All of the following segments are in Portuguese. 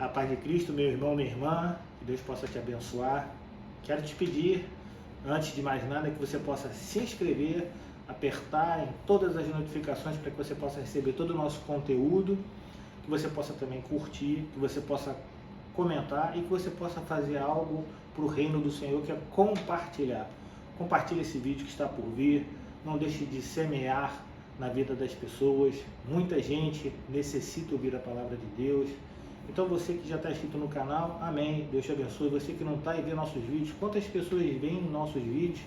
A paz de Cristo, meu irmão, minha irmã, que Deus possa te abençoar. Quero te pedir, antes de mais nada, que você possa se inscrever, apertar em todas as notificações para que você possa receber todo o nosso conteúdo, que você possa também curtir, que você possa comentar e que você possa fazer algo para o reino do Senhor, que é compartilhar. Compartilhe esse vídeo que está por vir, não deixe de semear na vida das pessoas. Muita gente necessita ouvir a palavra de Deus. Então você que já está inscrito no canal, amém, Deus te abençoe. Você que não está e vê nossos vídeos, quantas pessoas veem nossos vídeos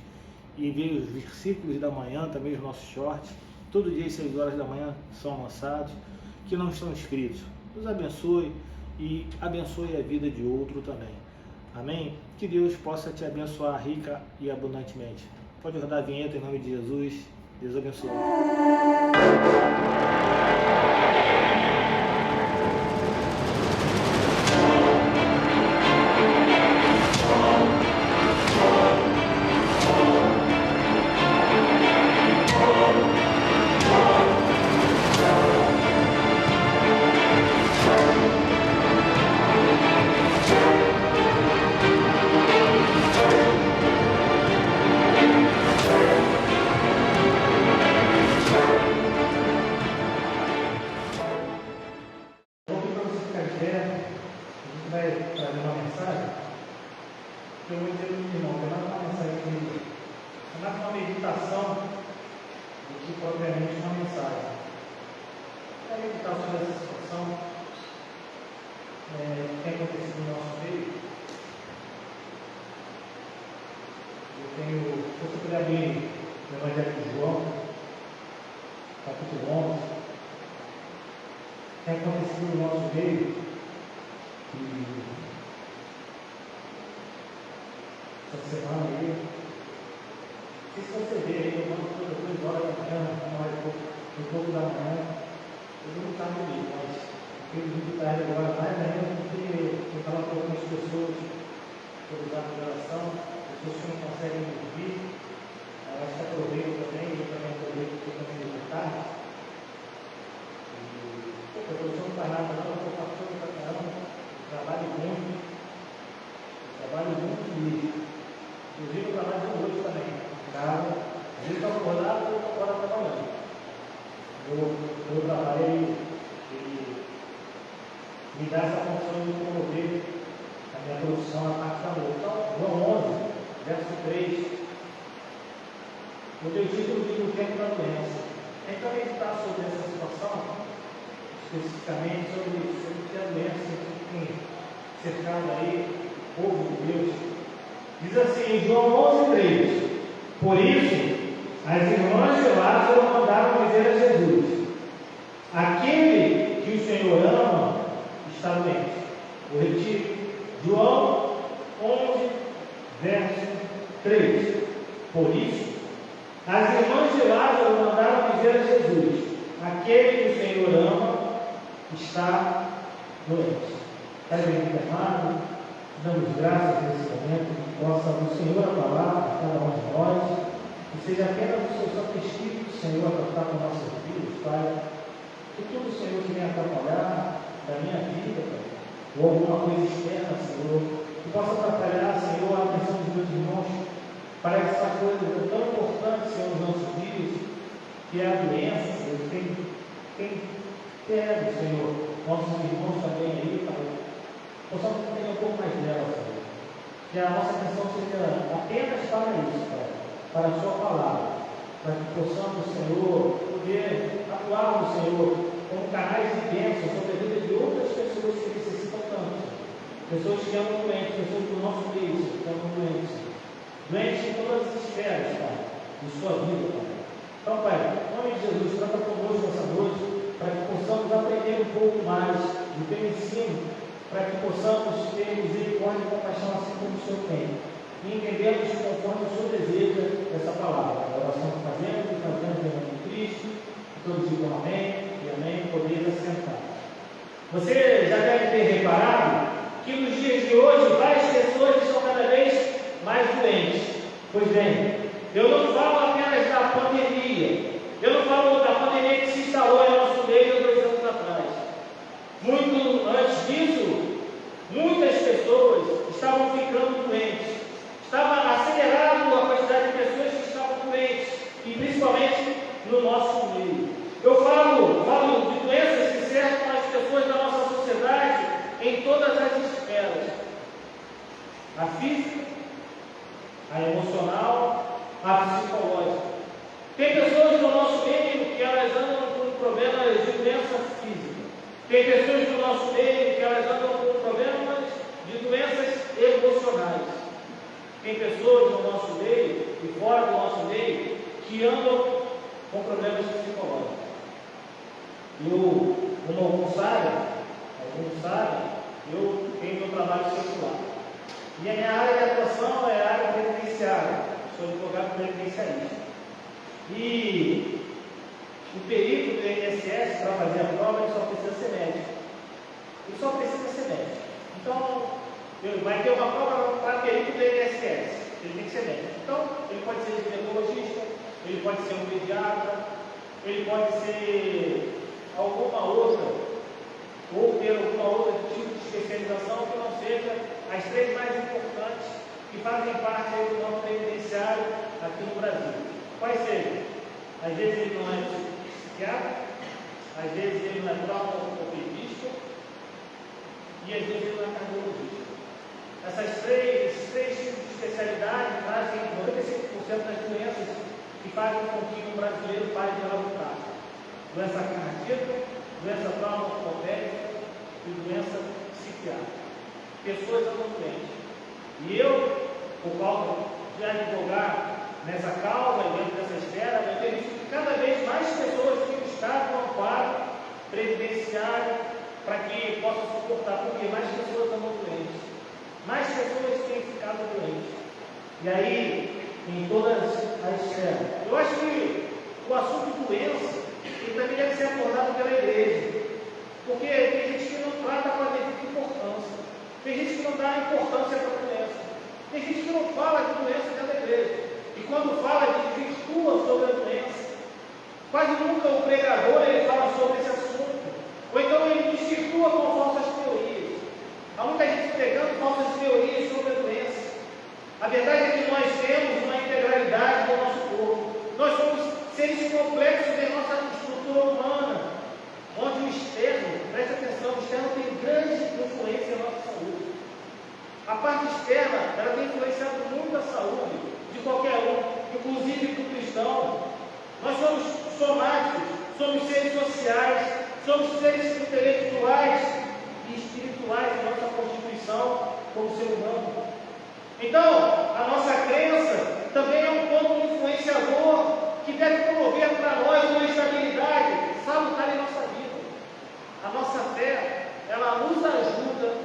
e veem os versículos da manhã, também os nossos shorts, todo dia às 6 horas da manhã são lançados, que não estão inscritos. Deus abençoe e abençoe a vida de outro também. Amém? Que Deus possa te abençoar rica e abundantemente. Pode rodar a vinheta em nome de Jesus. Deus abençoe. Especificamente sobre a doença que tem cercado aí o povo de Deus. Diz assim, João 11:3: Por isso, as irmãs de Lázaro mandaram dizer a Jesus: aquele que o Senhor ama está doente. Vou repetir, João 11, verso 3. Por isso, as irmãs de Lázaro mandaram dizer a Jesus: aquele que o Senhor ama está doente. Pai bendito amado, damos graças nesse momento, que possa o Senhor a palavra a cada um de nós, que seja apenas o seu Santo Espírito, Senhor, a tratar com nossas vidas, Pai. Que tudo, Senhor, que venha atrapalhar da minha vida, Pai, ou alguma coisa externa, Senhor, que possa atrapalhar, Senhor, a atenção dos meus irmãos para essa coisa tão importante, Senhor, nos nossos dias, que é a doença, Senhor. Quem pede, Senhor, nossos irmãos também aí, Pai, possamos entender um pouco mais dela, Senhor. Que a nossa atenção seja apenas para isso, Pai, para a Sua palavra, para que possamos, Senhor, poder atuar no Senhor como canais de bênção sobre a vida de outras pessoas que necessitam tanto. Pessoas que andam doentes, pessoas do nosso meio que andam doentes. Doentes em todas as esferas, Pai, de sua vida, Pai. Então, Pai, em nome de Jesus, trata conosco essa noite, para que possamos aprender um pouco mais do teu ensino, para que possamos ter misericórdia e compaixão assim como o Senhor tem. E entendemos conforme o Senhor deseja essa palavra. A oração que fazemos em nome de Cristo. Todos digam amém e amém, poder assentar. Você já deve ter reparado que nos dias de hoje várias pessoas estão cada vez mais doentes. Pois bem, eu não falo apenas da pandemia. Eu não falo da pandemia que se instalou em nosso meio há 2 anos atrás. Muito antes disso, A física, a emocional, a psicológica. Tem pessoas no nosso meio que elas andam com problemas de doença física. Tem pessoas no nosso meio que elas andam com problemas de doenças emocionais. Tem pessoas no nosso meio e fora do nosso meio que andam com problemas psicológicos. Como alguns sabem, eu tenho meu trabalho secular. E a minha área de atuação é a área previdenciária. Sou advogado previdenciarista. E o perito do INSS, para fazer a prova, ele só precisa ser médico. Ele só precisa ser médico. Então, vai ter uma prova para perito do INSS. Ele tem que ser médico. Então, ele pode ser ginecologista, ele pode ser um pediatra, ele pode ser alguma outra, ou ter alguma outra tipo de especialização que não seja as três mais importantes que fazem parte do nosso previdenciário aqui no Brasil. Quais sejam? Às vezes ele não é psiquiatra, às vezes ele não é traumatologista e às vezes ele não é cardiologista. Esses três tipos de especialidade trazem 95% das doenças que fazem com que o brasileiro pare de labutar. Doença cardíaca, doença traumatológica e doença psiquiátrica. Pessoas andam doentes. E eu, por causa de advogar nessa causa e dentro dessa esfera, eu tenho visto que cada vez mais pessoas têm buscado um amparo previdenciário para que possam suportar, porque mais pessoas andam doentes. Mais pessoas têm ficado doentes. E aí, em todas as esferas. Eu acho que o assunto doença ele também deve ser abordado pela igreja. Porque tem gente que não trata com a devida importância. Tem gente que não dá importância para a doença. Tem gente que não fala de doença dentro da igreja. E quando fala, desvirtua sobre a doença. Quase nunca o pregador ele fala sobre esse assunto. Ou então ele desvirtua com falsas teorias. Há muita gente pregando falsas teorias sobre a doença. A verdade é que nós temos uma integralidade do nosso corpo. Nós somos seres complexos em nossa estrutura humana, onde o externo, preste atenção, o externo tem grande influência em nossa saúde. A parte externa, ela tem influenciado muito a saúde de qualquer um, inclusive do cristão. Nós somos somáticos, somos seres sociais, somos seres intelectuais e espirituais em nossa constituição como ser humano. Então, a nossa crença também é um ponto influenciador que deve promover para nós uma estabilidade salutar em nossa vida. A nossa fé, ela nos ajuda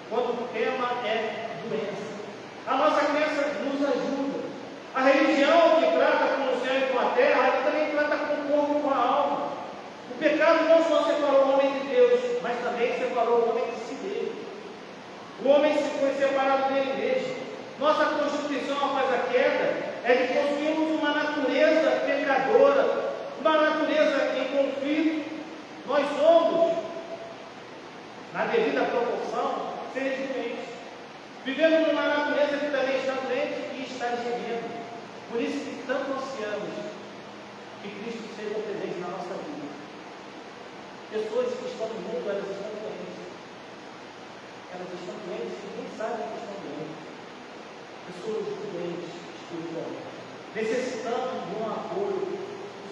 quando o tema é doença. A nossa crença nos ajuda. A religião que trata com o céu e com a terra, ela também trata com o corpo e com a alma. O pecado não só separou o homem de Deus, mas também separou o homem de si mesmo. O homem se foi separado dele mesmo. Nossa constituição após a queda é de possuirmos uma natureza pecadora, uma natureza em conflito. Nós somos, na devida proporção, seres doentes. Vivemos numa natureza que também está doente e está gemendo. Por isso que tanto ansiamos que Cristo seja presente na nossa vida. Pessoas que estão no mundo, elas estão doentes. Elas estão doentes e nem sabem que estão doentes. Pessoas doentes espiritualmente, necessitando de um apoio.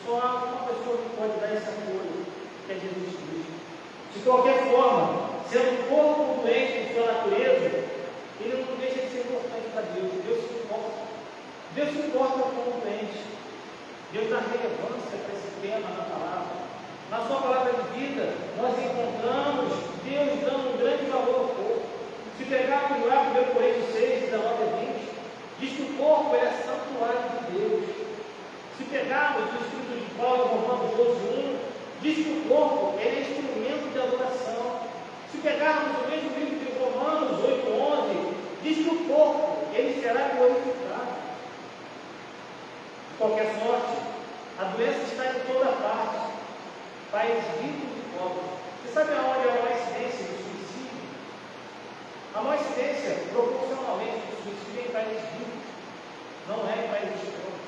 Só há uma pessoa que pode dar esse apoio, que é Jesus Cristo. De qualquer forma, sendo um corpo doente em sua natureza, ele não deixa de ser importante para Deus. Deus se importa. Deus se importa com o doente. Deus dá relevância para esse tema na palavra. Na sua palavra de vida, nós encontramos Deus dando um grande valor ao corpo. Se pegarmos lá 1 Coríntios 6, 19 a 20, diz que o corpo é santuário de Deus. Se pegarmos o escrito de Paulo, Romanos 12, 1, diz que o corpo é instrumento de adoração. Se pegarmos o mesmo livro de Romanos 8, 11, diz que o corpo ele será glorificado. De qualquer sorte, a doença está em toda parte. Países ricos e pobres. Você sabe aonde é a maior incidência do suicídio? A maior incidência, proporcionalmente, do suicídio é em países ricos, não é em países pobres.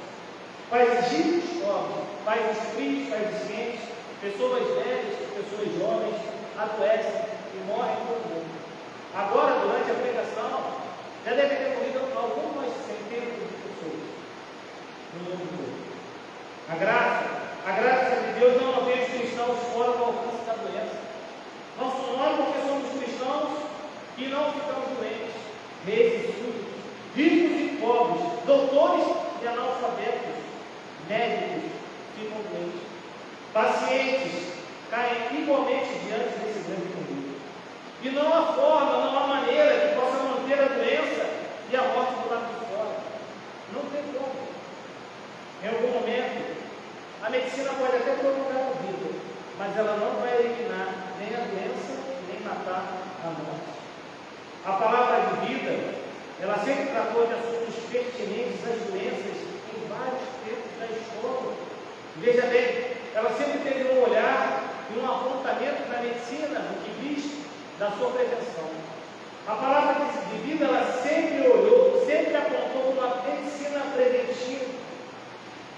Países ricos, pobres, países frios, países quentes, pessoas velhas, pessoas jovens, adoecem e morrem todo mundo. Agora, durante a pregação, Já deve ter morrido algumas centenas de pessoas no mundo todo. A graça de Deus não mantém os cristãos fora do alcance da doença. Nós, porque somos cristãos, que não ficamos doentes, reis e súditos, ricos e pobres, doutores e analfabetos, médicos ficam doentes, pacientes caem igualmente diante desse grande perigo. E não há forma, não há maneira que possa manter a doença e a morte do lado de fora. Não tem como. Em algum momento, a medicina pode até prolongar a vida, mas ela não vai eliminar nem a doença, nem matar a morte. A palavra de vida, ela sempre tratou de assuntos pertinentes às doenças em vários tempos da história. Veja bem, ela sempre teve um olhar e um apontamento na medicina, no que diz da sua prevenção. A palavra de vida, ela sempre olhou, sempre apontou para uma medicina preventiva.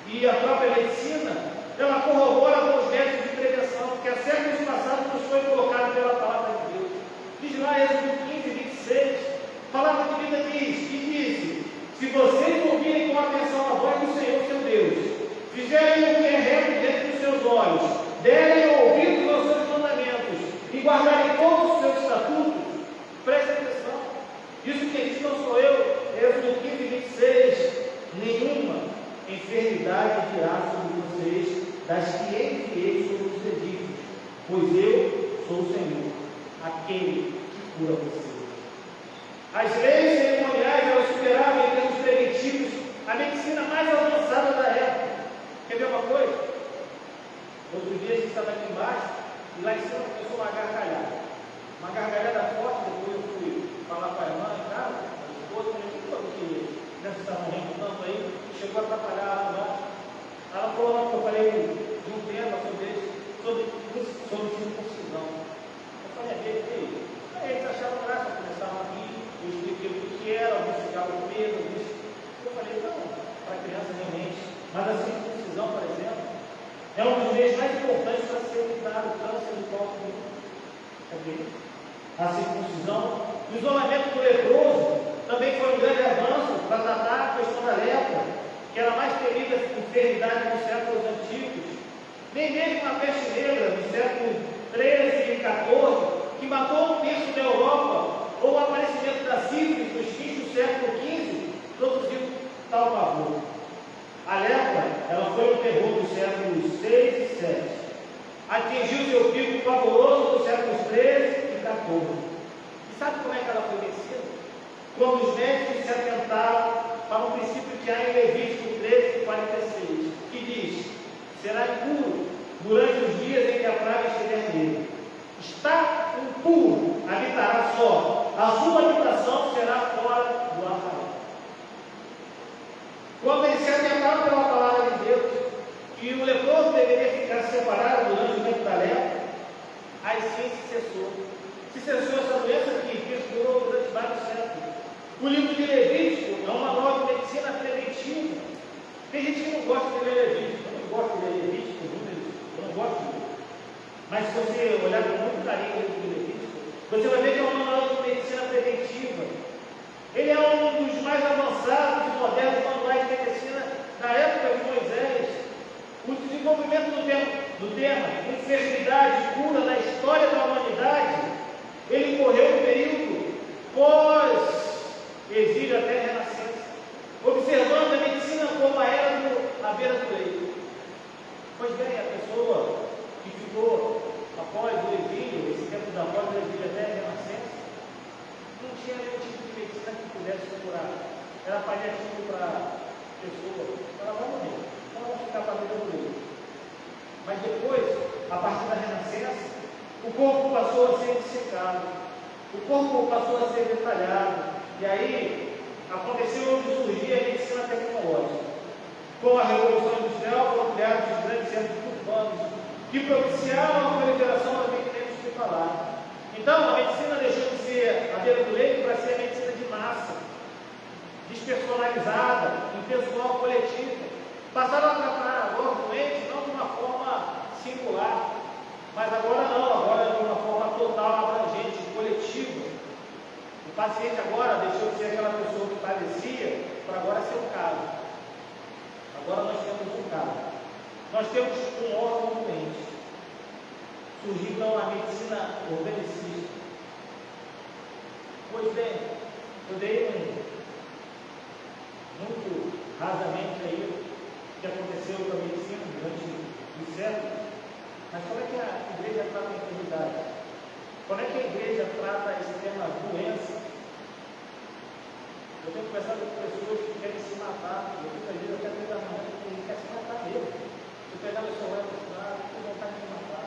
E a própria medicina, ela corrobora com os métodos de prevenção, que há séculos passados nos foi colocado pela palavra de Deus. Diz lá, Êxodo 15, 26, a palavra de vida diz, e disse: se vocês ouvirem com atenção a voz do Senhor seu Deus, fizerem o que é reto dentro dos seus olhos, derem ouvidos aos seus mandamentos e guardarem todos os seus estatutos, prestem atenção. Isso que diz não sou eu, Êxodo 15, 26, nenhuma enfermidade virá sobre vocês das que enviei sobre os egípcios, pois eu sou o Senhor, aquele que cura vocês. As leis cerimoniais, elas superavam em termos preventivos a medicina mais avançada da época. Quer ver uma coisa? Outro dia a gente estava aqui embaixo e lá em cima começou uma gargalhada. Uma gargalhada forte, depois eu fui falar para a irmã em casa, a esposa, que nós estavam rindo tanto aí, chegou a atrapalhar lá embaixo. Ela falou que eu falei de um tema sobre circuncisão. Eu falei, aí eles acharam graça, começaram a rir, eu expliquei o que era, alguns ficavam com medo disso. Eu falei, não, para criança realmente, mas a circuncisão, por exemplo, é um dos meios mais importantes para ser evitado o câncer do corpo humano. A circuncisão, o isolamento do leproso também foi um grande avanço para tratar a questão da lepra, que era a mais temida enfermidade nos séculos antigos. Nem mesmo a peste negra no século XIII e XIV, que matou um terço da Europa, ou o aparecimento da sífilis nos fins do século XV, produziu tal pavor. A lepra, ela foi um terror dos séculos VI e VII. Atingiu seu pico pavoroso nos séculos XIII e XIV. E sabe como é que ela foi vencida? Quando os médicos se atentaram para um princípio que há em Levítico 13, 46, que diz: será impuro durante os dias em que a praga estiver nele. Está impuro, habitará só. A sua habitação será fora do arraial. Quando eles se atentaram pela palavra de Deus, que o leproso deveria ficar separado durante o tempo da lepra, aí sim se cessou. Se cessou essa doença que perdurou durante vários séculos. O livro de Levítico é uma nova medicina preventiva. Tem gente que não gosta de ler Levítico. Eu não gosto de ler Levítico, eu não gosto de ler. Mas se você olhar com muito carinho o livro de Levítico, você vai ver que é uma nova medicina preventiva. Ele é um dos mais avançados e modernos manuais de medicina da época de Moisés. O desenvolvimento do tema enfermidade e cura na história da humanidade, ele correu um período pós-exílio até a renascença, observando a medicina como a era à beira do leito. Pois bem, a pessoa que ficou após o exílio, esse tempo da pós-exílio até a renascença, não tinha nenhum tipo de medicina que pudesse curar. Era paliativo para a pessoa, ela vai morrer, ela vai ficar para a vida do leito. Mas depois, a partir da renascença, o corpo passou a ser dissecado, o corpo passou a ser detalhado, e aí aconteceu onde surgia a medicina tecnológica. Com a Revolução Industrial foram criados os grandes centros urbanos, que propiciaram a proliferação das medicamentos que falaram. Então, a medicina deixou de ser a beira do leito para ser a medicina de massa, despersonalizada, impessoal, coletiva. Passaram a tratar agora o doente não de uma forma singular, mas agora não, agora de uma forma total, abrangente, coletiva. O paciente agora deixou de ser aquela pessoa que padecia para agora ser o caso. Agora nós temos um caso. Nós temos um órgão doente. Surgiu então a medicina organicista. Pois bem, eu dei muito rasamente aí o que aconteceu com a medicina durante os séculos. Mas como é que a igreja trata a enfermidade? Como é que a igreja trata esse tema doença? Eu tenho conversado com pessoas que querem se matar. Eu fico às vezes até 3 da manhã que quer se matar mesmo. Se eu pegar meu celular e mostrar, eu tenho vontade de me matar.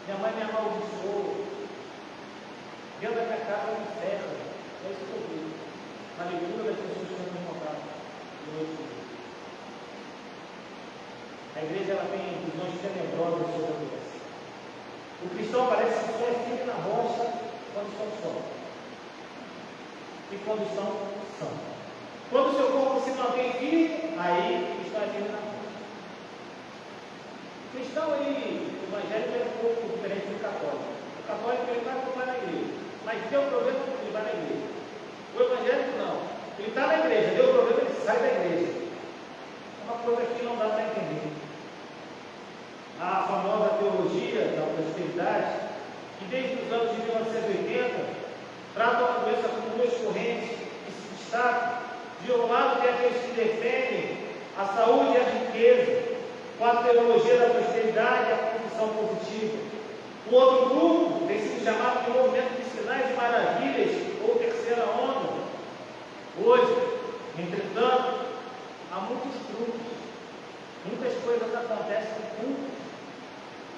Minha mãe me amaldiçoou. Dentro da minha casa é um inferno. É isso que eu digo. A leitura das pessoas que não me contaram. A igreja ela tem visões tenebrosas sobre a doença. O cristão parece que só é firme na rocha quando estão só. E quando estão são. Quando o seu corpo se mantém firme, aí está firme na rocha. O cristão, o evangélico é um pouco diferente do católico. O católico ele vai na igreja, mas deu problema, ele vai na igreja. O evangélico não. Ele está na igreja, deu problema, ele sai da igreja. É uma coisa que não dá para entender. A famosa teologia da prosperidade, que desde os anos de 1980 trata a doença como 2 correntes que se destacam. De um lado tem aqueles que defendem a saúde e a riqueza, com a teologia da prosperidade e a confissão positiva. O outro grupo tem sido chamado de movimento de sinais e maravilhas, ou terceira onda. Hoje, entretanto, há muitos grupos, muitas coisas acontecem em cultos.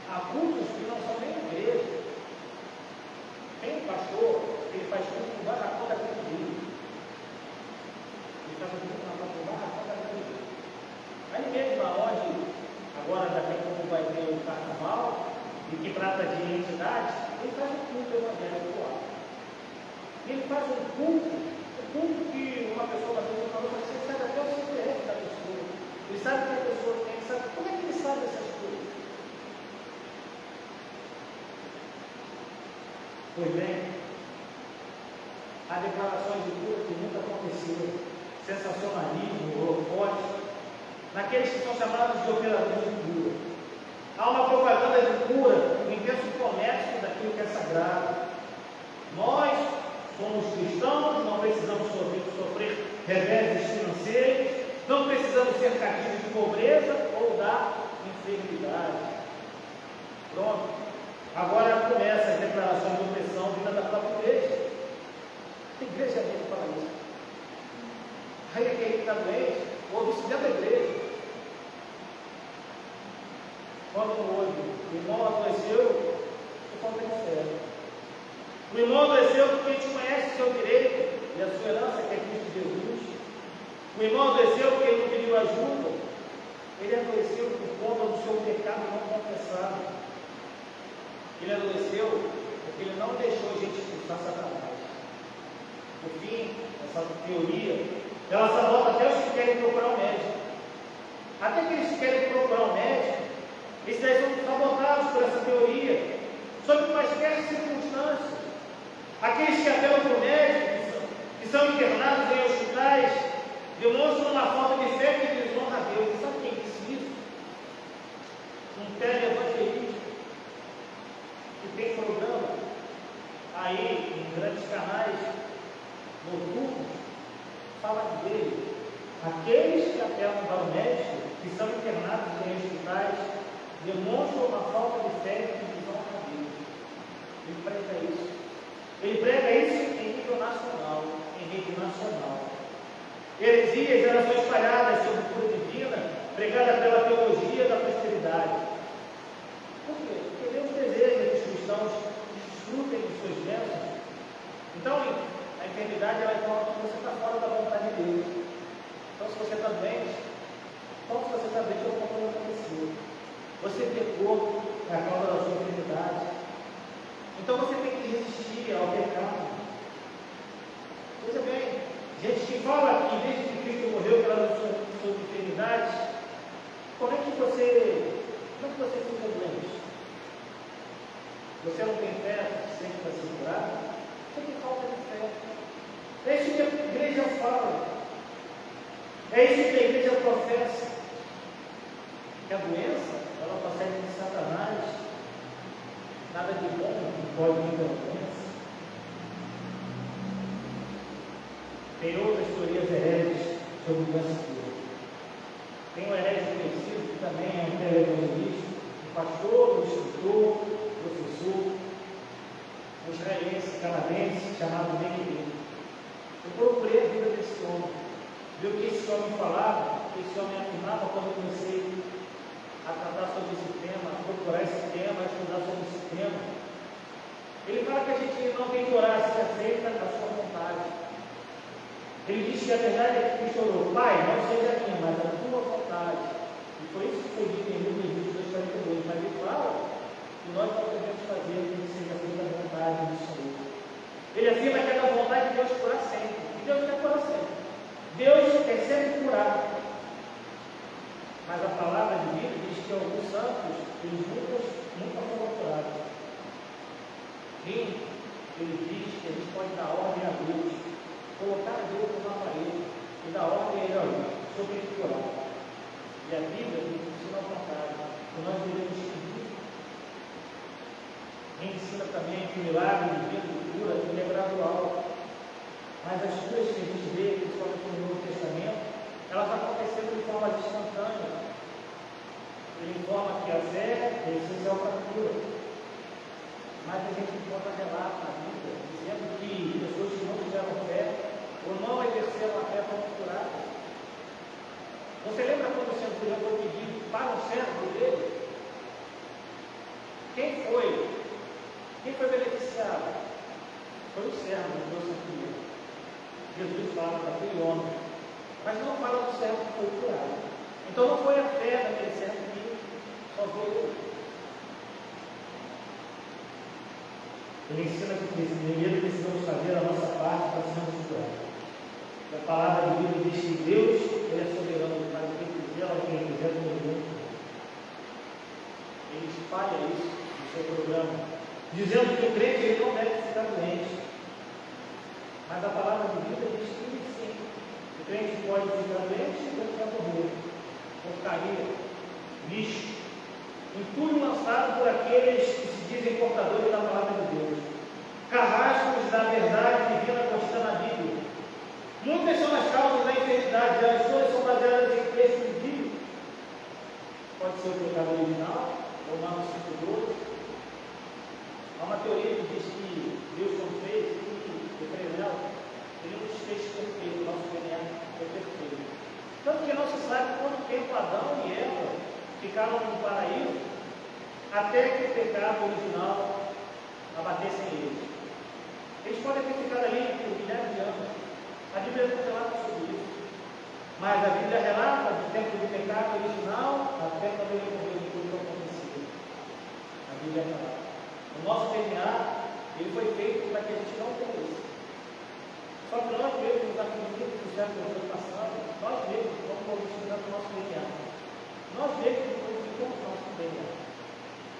Há cultos que não são nem igreja. Tem um pastor, ele faz culto no barracão daquele dia. Ele faz culto no barracão daquele dia. Aí mesmo aonde, agora daqui a pouco vai ter o carnaval, e que trata de entidades, ele faz um culto evangélico lá. Ele faz um culto que uma pessoa vai fazer falou, você sabe até o CPF da pessoa. Ele sabe que a pessoa tem, ele sabe. Como é que ele sabe essas coisas? Pois bem, há declarações de cura que nunca aconteceram, sensacionalismo, holofote, naqueles que são chamados de operadores de cura. Há uma propaganda de cura, um intenso comércio daquilo que é sagrado. Nós somos cristãos, não precisamos sofrer reveses financeiros, não precisamos ser cativos de pobreza ou da enfermidade. Pronto. Agora começa a declaração de opressão vinda da própria igreja. A igreja é mesmo para isso. Aí aquele que está doente, ouve isso dentro da igreja. Quando ouve, o irmão adoeceu, por falta de fé. O irmão adoeceu porque a gente conhece o seu direito e a sua herança, que é Cristo Jesus. O irmão adoeceu porque ele não pediu ajuda. Ele adoeceu por conta do seu pecado não confessado. Ele adoeceu porque ele não deixou a gente expulsar Satanás. Por fim, essa teoria, ela sabota até os que querem procurar um médico. Até aqueles que querem procurar um médico, esses aí são sabotados por essa teoria, sob quaisquer circunstâncias. Aqueles que apelam para o médico, que são internados em hospitais, demonstram uma falta de fé que desonra a Deus. E sabe quem disse isso? Um televangelista que tem programa aí em grandes canais noturnos, fala dele. Aqueles que apelam para o médico, que são internados em hospitais, demonstram uma falta de fé que desonra a Deus. Ele prega isso. Ele prega isso em nível nacional, em rede nacional. Heresias elas são espalhadas sobre cura divina, pregada pela teologia da prosperidade. Por quê? Porque Deus deseja que os cristãos desfrutem de suas bênçãos. Então, a enfermidade ela informa que você está fora da vontade de Deus. Então, se você está doente, como se você está doente, alguma coisa aconteceu. Você pecou por causa da sua enfermidade. Então, você tem que resistir ao pecado. Veja bem, gente que fala que desde que Cristo morreu pelas suas enfermidades, como é que você fica doente? Você não tem fé, sempre está se curar? Você tem falta de fé. É isso que a igreja professa. Que a doença, ela procede de Satanás. Nada de bom pode vir da doença. Tem outras teorias heréticas sobre doença pura. Tem um herege conhecido que também é um televangelista, um pastor, um instrutor, professor, um israelense, canadense, chamado Mequilê. Eu procurei a vida desse homem, ver o que esse homem falava, o que esse homem afirmava quando eu comecei a tratar sobre esse tema, a procurar esse tema, a estudar sobre esse tema. Ele fala que a gente não tem que orar, se aceita a sua vontade. Ele diz que a verdade é que Cristo orou: Pai, não seja a minha, mas a tua vontade. E foi isso que foi dito em Lucas 22:42. Mas ele fala que nós não devemos fazer que seja feita a vontade do Senhor. Ele afirma que é da vontade de Deus curar sempre. E Deus quer curar sempre. Deus quer sempre curar. Mas a palavra de Deus diz que alguns santos, eles nunca foram curados. Ele diz que a gente pode dar ordem a Deus, colocar Deus numa parede e dar ordem a ele: olha, sobre ele curar. E a Bíblia nos ensina ao contrário, que nós devemos pedir. Ensina também que o milagre divino de cura ele é gradual. Mas as curas que a gente vê, principalmente no Novo Testamento, elas aconteceram de forma instantânea. Ele informa que a fé é essencial para a cura. Mas a gente encontra relatos na Bíblia dizendo que pessoas que não tiveram fé ou não exerceram a fé foram curadas. Você lembra quando o centurião foi pedido para um servo dele? Quem foi? Quem foi beneficiado? Foi o servo do centurião. Jesus fala daquele homem, mas não fala do servo que foi curado. Então não foi a fé daquele servo que salvou ele. Ele ensina que primeiro precisamos fazer a nossa parte para sermos curados. A palavra de Deus diz que Deus ele é soberano, ele faz o que quiser, o que ele quiser no mundo. Ele espalha isso no seu programa, dizendo que o crente ele não deve ficar doente. Mas a palavra de Deus diz que sim, o crente pode ficar doente e ele vai morrer. Porcaria, lixo, entulho lançado por aqueles que se dizem portadores da palavra de Deus. Carrascos da verdade divina contida na Bíblia. Muitas são as causas da enfermidade, elas todas são baseadas em textos bíblicos. Pode ser o pecado original, Romanos 5:12. Há uma teoria que diz que Deus, quando fez, ele nos fez perfeito, nosso DNA é perfeito. Tanto que não se sabe quanto tempo Adão e Eva ficaram no paraíso até que o pecado original abatesse em eles. Eles podem ter ficado ali por milhares de anos. A Bíblia não relata sobre isso. Mas a Bíblia relata do tempo do pecado original até quando ele morreu de tudo que aconteceu. A Bíblia relata. O nosso DNA ele foi feito para que a gente não tenha isso. Só que nós mesmos, nos acreditamos do século passado, nós mesmos vamos modificar o nosso DNA. Nós mesmos modificamos o nosso DNA.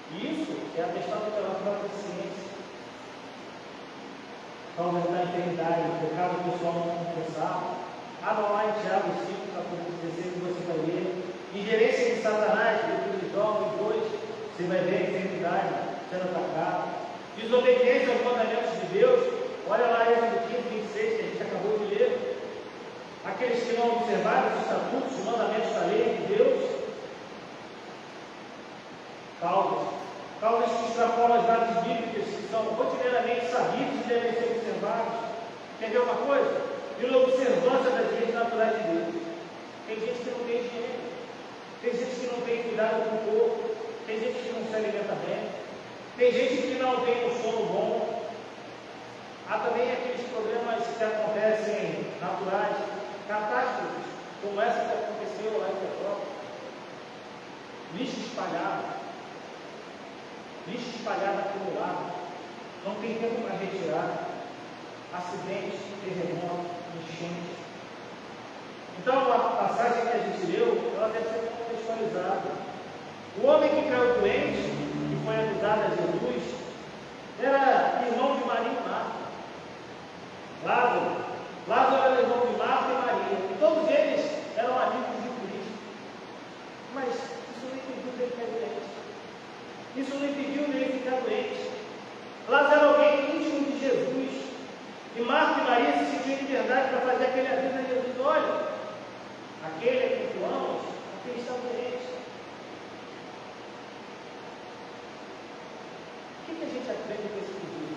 E isso é atestado pela própria ciência. Causa da enfermidade, o pecado pessoal não confessado. Abra lá em Tiago 5, capítulo 16, que você vai ler. Ingerência de Satanás, livro de João 2, você vai ver a enfermidade sendo atacada. Desobediência aos mandamentos de Deus. Olha lá Êxodo 15, 26, que a gente acabou de ler. Aqueles que não observaram os estatutos, os mandamentos da lei de Deus. Causas que extrapolam as datas bíblicas, que são rotineiramente sabidos e devem ser observados. Quer ver uma coisa? Pela observância das leis naturais de Deus. Tem gente que não tem higiene, tem gente que não tem cuidado com o corpo, tem gente que não se alimenta bem, tem gente que não tem um sono bom. Há também aqueles problemas que acontecem naturais, catástrofes, como essa que aconteceu lá em Petrópolis. Lixo espalhado acumulado, não tem tempo para retirar, acidentes, terremotos, enchentes. Então a passagem que a gente leu, ela deve ser contextualizada. O homem que caiu doente, que foi acusado a Jesus, era irmão de Maria e Marta. Lázaro era irmão de Marta e Maria. E todos eles eram Isso não impediu dele ficar doente. Lázaro era alguém íntimo de Jesus. E Marta e Maria se sentiam em liberdade para fazer aquele aviso a Jesus: olha, aquele a quem tu amas, aquele está doente. O que a gente aprende com esse pedido?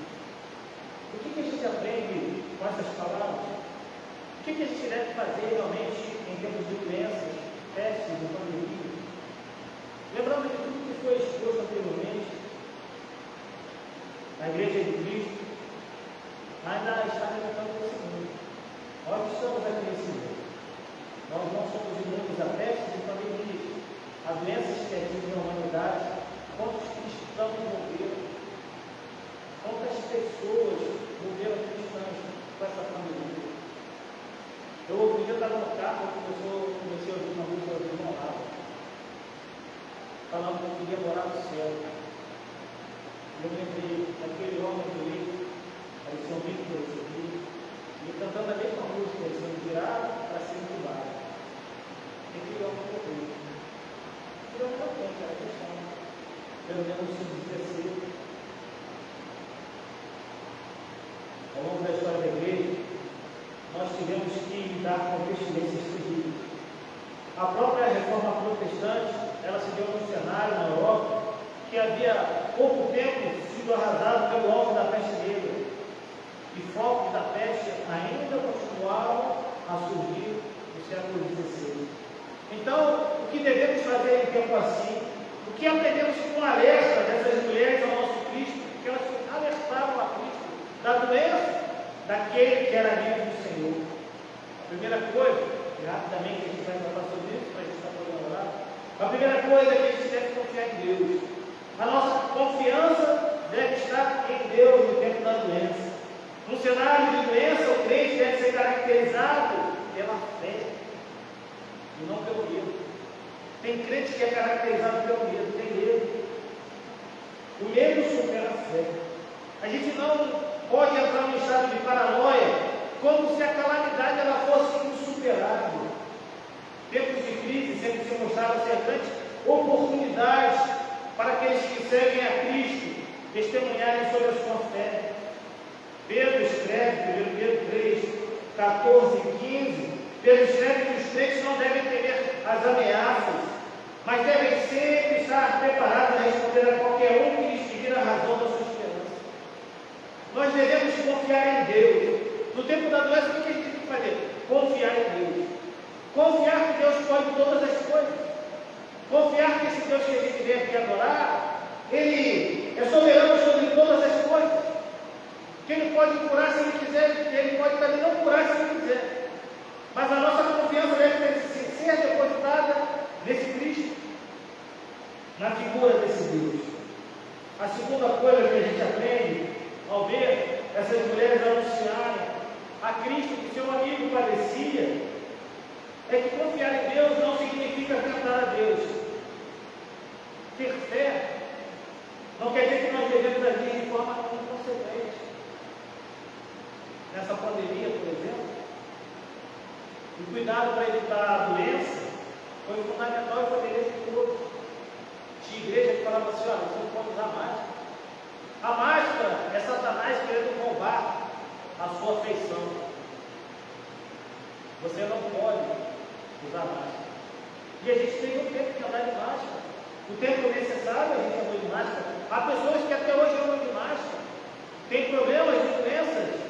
O que a gente aprende com essas palavras? O que a gente deve fazer realmente em tempos de doenças, testes e pandemia? Lembrando de tudo que foi exposto anteriormente, a Igreja de Cristo ainda está alimentando esse mundo. Nós estamos aqui nesse mundo. Nós não somos imunes a testes e pandemias, a doenças que atingem a humanidade. Quantos cristãos morreram? Quantas pessoas morreram cristãs com essa pandemia? Eu outro dia estava no carro, comecei a ouvir uma música do irmão Lázaro, falando que eu queria morar no céu. Eu lembrei daquele homem do livro, aí São Vítor, e cantando a mesma música, sendo tirado para ser incubado. Aquele homem morreu. Aquele homem não tem, cara, questão. Pelo menos sub-16. Ao longo da história da igreja, nós tivemos que lidar com pestilências terríveis. A própria reforma protestante, ela se deu num cenário na Europa que havia pouco tempo sido arrasado pelo alvo da peste negra. E focos da peste ainda continuavam a surgir no século XVI. Então, o que devemos fazer em tempo assim? O que aprendemos com o alerta dessas mulheres ao nosso Cristo? Que elas alertavam a Cristo da doença daquele que era amigo do Senhor. A primeira coisa, e rapidamente a gente vai falar sobre isso, para a gente estar podendo orar. A primeira coisa é que a gente deve confiar em Deus. A nossa confiança deve estar em Deus no tempo da doença. No cenário de doença, o crente deve ser caracterizado pela fé e não pelo medo. Tem crente que é caracterizado pelo medo, tem medo. O medo supera a fé. A gente não pode entrar num estado de paranoia como se a calamidade ela fosse insuperável. Tempos de crise sempre se mostraram ser grandes oportunidades para aqueles que seguem a Cristo testemunharem sobre a sua fé. Pedro escreve, 1 Pedro 3, 14 e 15, Pedro escreve que os crentes não devem temer as ameaças, mas devem sempre estar preparados a responder a qualquer um que lhes pedir a razão da sua esperança. Nós devemos confiar em Deus. No tempo da doença, o que a gente tem que fazer? Confiar em Deus. Confiar que Deus pode todas as coisas. Confiar que esse Deus que a gente vem aqui adorar, Ele é soberano sobre todas as coisas. Que Ele pode curar se Ele quiser, Ele pode também não curar se Ele quiser. Mas a nossa confiança deve ser depositada nesse Cristo, na figura desse Deus. A segunda coisa que a gente aprende ao ver essas mulheres anunciarem a Cristo que seu amigo padecia, é que confiar em Deus não significa tentar a Deus. Ter fé não quer dizer que nós devemos agir de forma inconsequente. Nessa pandemia, por exemplo, o cuidado para evitar a doença foi fundamental e foi dever de todos. Tinha igreja que falava assim: olha, você não pode usar máscara. A máscara é Satanás querendo roubar a sua afeição. Você não pode usar máscara. E a gente tem o tempo de andar de máscara. O tempo necessário a gente andou de máscara. Há pessoas que até hoje andam de máscara. Tem problemas de doenças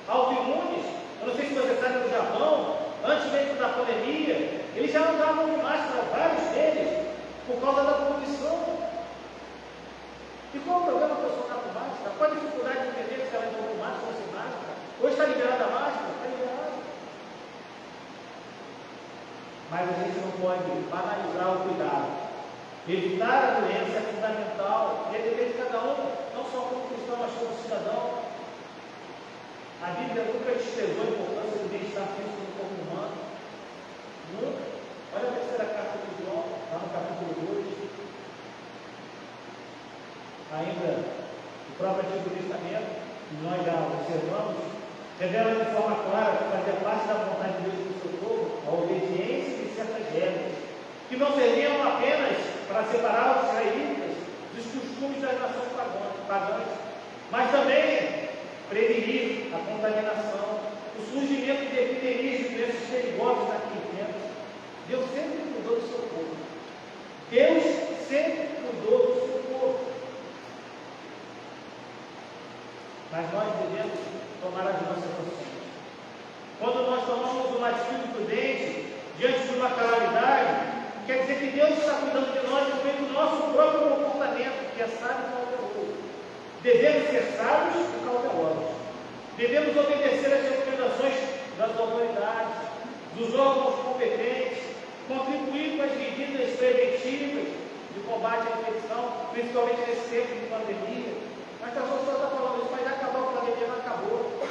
autoimunes. Eu não sei se você sabe, no Japão, antes mesmo da pandemia, eles já andavam de máscara, vários deles, por causa da poluição. E qual o problema a pessoa andar com máscara? Qual a dificuldade de entender se ela entrou com máscara ou sem máscara? Hoje está liberada a máscara? Está liberada. Mas a gente não pode banalizar o cuidado. Evitar a doença é fundamental. E é dever de cada um, não só como cristão, mas como cidadão. A Bíblia nunca desprezou a importância do bem-estar físico do corpo humano. Nunca. Olha a terceira carta de João, lá no capítulo 2. Ainda o próprio Antigo Testamento, que nós já observamos, revela de forma clara que fazia parte da vontade de Deus do seu povo a obediência de certas regras, que não serviam apenas para separar os israelitas dos costumes das nações pagãs, mas também prevenir a contaminação, o surgimento de epidemias de doenças perigosas naquele tempo. Deus sempre cuidou do seu povo. Deus sempre cuidou do seu povo. Mas nós devemos tomar as nossas ações. Quando nós tomamos uma atitude prudente diante de uma calamidade, quer dizer que Deus está cuidando de nós por meio do nosso próprio comportamento, que é sábio e cauteloso. Devemos ser sábios e cautelosos. Devemos obedecer às recomendações das autoridades, dos órgãos competentes, contribuir com as medidas preventivas de combate à infecção, principalmente nesse tempo de pandemia. Mas a pessoa está falando isso, mas já acabou a pandemia, não acabou.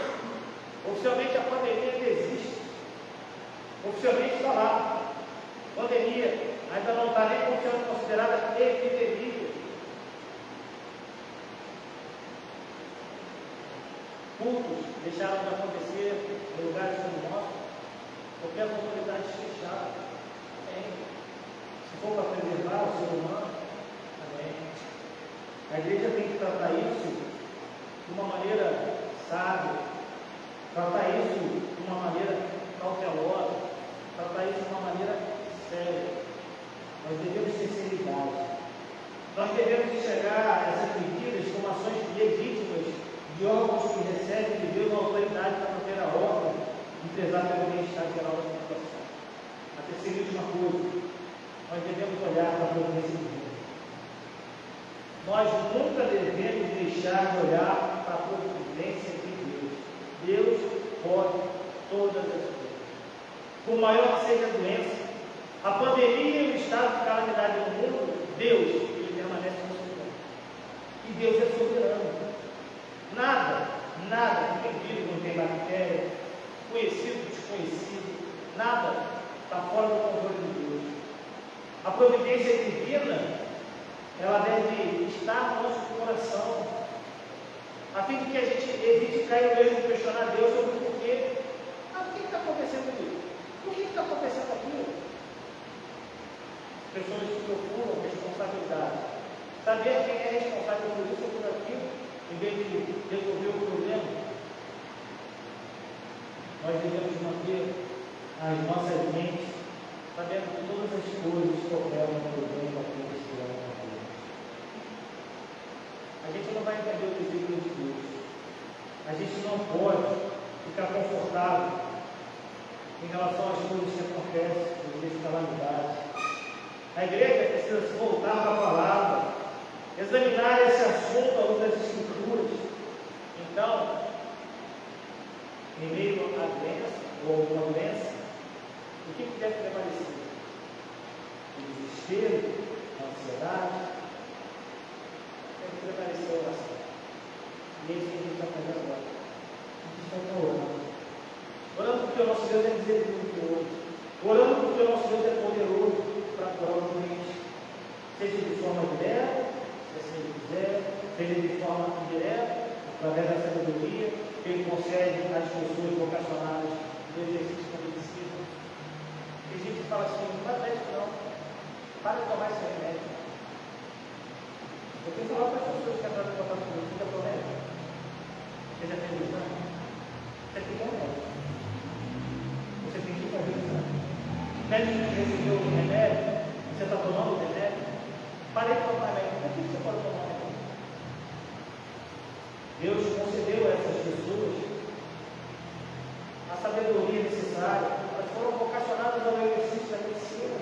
Oficialmente a pandemia ainda existe. Oficialmente está lá. Pandemia ainda não está nem sendo considerada epidemia. Cultos deixaram de acontecer em lugares como o nosso, porque as autoridades fecharam. Amém. Se for para preservar o ser humano, amém. A igreja tem que tratar isso de uma maneira sábia, tratar isso de uma maneira cautelosa, tratar isso de uma maneira séria. Nós devemos ter seriedade. Nós devemos enxergar essas medidas como ações legítimas de órgãos que recebem de Deus a autoridade para manter a ordem e prezar pelo bem-estar geral da população. A terceira e última coisa, nós devemos olhar para a providência de Deus. Nós nunca devemos deixar de olhar para a providência de Deus. Deus pode todas as coisas. Por maior que seja a doença, a pandemia e o estado de calamidade no mundo, Deus, ele permanece no seu tempo. E Deus é soberano. Nada que tem vírus, não tem bactéria, conhecido, desconhecido, nada está fora do controle de Deus. A providência divina, ela deve estar no nosso coração, a fim de que a gente evite cair no erro de questionar Deus sobre o porquê. Por que está acontecendo isso? Por que está acontecendo aquilo? As pessoas se preocupam com responsabilidade. Saber quem é responsável por isso ou por aquilo, em vez de resolver o problema. Nós devemos manter as nossas mentes sabendo que todas as coisas cooperam para o bem daqueles que amam a Deus. A gente não vai entender o desígnio de Deus. A gente não pode ficar confortável em relação às coisas que acontecem, nos dias de calamidade. A igreja precisa se voltar para a palavra, examinar esse assunto à luz das Escrituras. Então, em meio à doença, ou a alguma doença, o que deve prevalecer? O desespero, a ansiedade, deve prevalecer a oração. E é isso que a gente está fazendo agora. A gente está orando. Orando porque o nosso Deus é misericordioso. Orando porque o nosso Deus é poderoso para curar o doente. Seja de forma direta, se ele quiser, seja de forma indireta, através da sabedoria que ele concede às pessoas vocacionadas do exercício da medicina. Tem gente que fala assim, não vai médico não, para de tomar esse remédio. Eu tenho que falar para as pessoas que entraram em contato comigo, fica para o médico. Você já fez o exame? Você tem que ir ao médico. Você tem que ir fazer o exame. O médico que recebeu o remédio, você está tomando o remédio, para de tomar remédio. Por que você pode tomar remédio? Deus concedeu a essas pessoas a sabedoria necessária, elas foram vocacionadas ao exercício da medicina.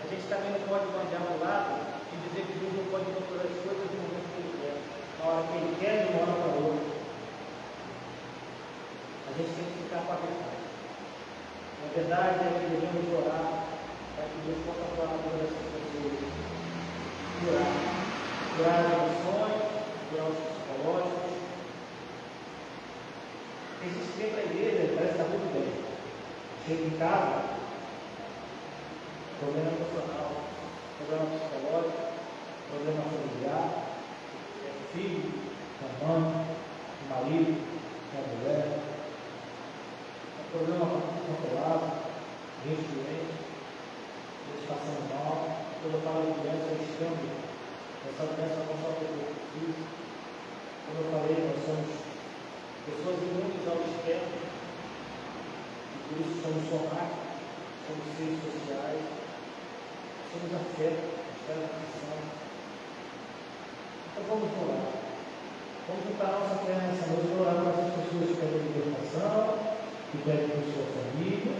A gente também não pode mandar para o lado e dizer que Deus não pode controlar as coisas no momento que Ele quer, na hora que Ele quer, de uma hora para outra. A gente tem que ficar com a verdade. A verdade é que devemos orar para que Deus possa falar com essas pessoas. Curar as emoções, curar os psicológicos. Tem gente que vem para a igreja, parece que está tudo bem. Chega em casa, problema emocional, problema psicológico, problema familiar, filho, mãe, marido, mulher, problema controlado, gente doente, gente passando mal. quando eu falo de doença, eu estendo essa doença não só para o corpo físico. Como eu falei, nós somos pessoas imunes ao externo, e por isso somos somáticos, somos seres sociais, somos afetos, estamos na atenção. Então vamos orar. Vamos juntar nossa fé nessa noite para orar para essas pessoas que pedem libertação, que pedem por sua família,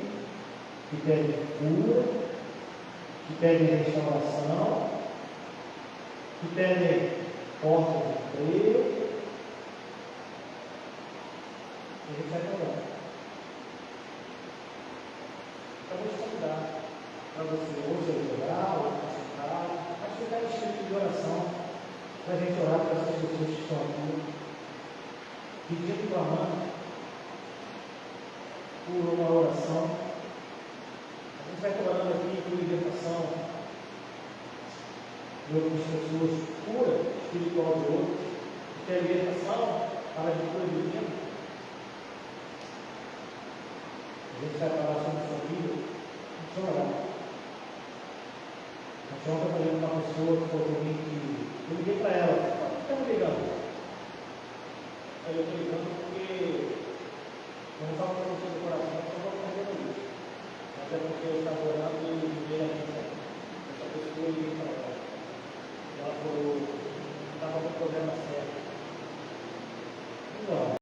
que pedem cura, que pedem restauração, que pedem portas de emprego. A gente vai orar. Então, vou te convidar para você hoje orar, ou para sentar, mas ficar em espírito de oração, para a gente orar para essas pessoas que estão aqui, pedindo, clamando por uma oração. A gente vai estar orando aqui por libertação de outras pessoas, cura espiritual de outros, porque a libertação fala de cura divina. A gente vai falar sobre a sua vida, a gente orar. A gente ontem falei com uma pessoa que falou para mim que eu liguei para ela, por que está me ligando? Aí eu estou ligando porque eu não estava falando sobre o coração, eu estava falando isso. Mas é porque eu estava orando e liguei aqui, essa pessoa liguei para ela. Ela falou, estava com problema sério.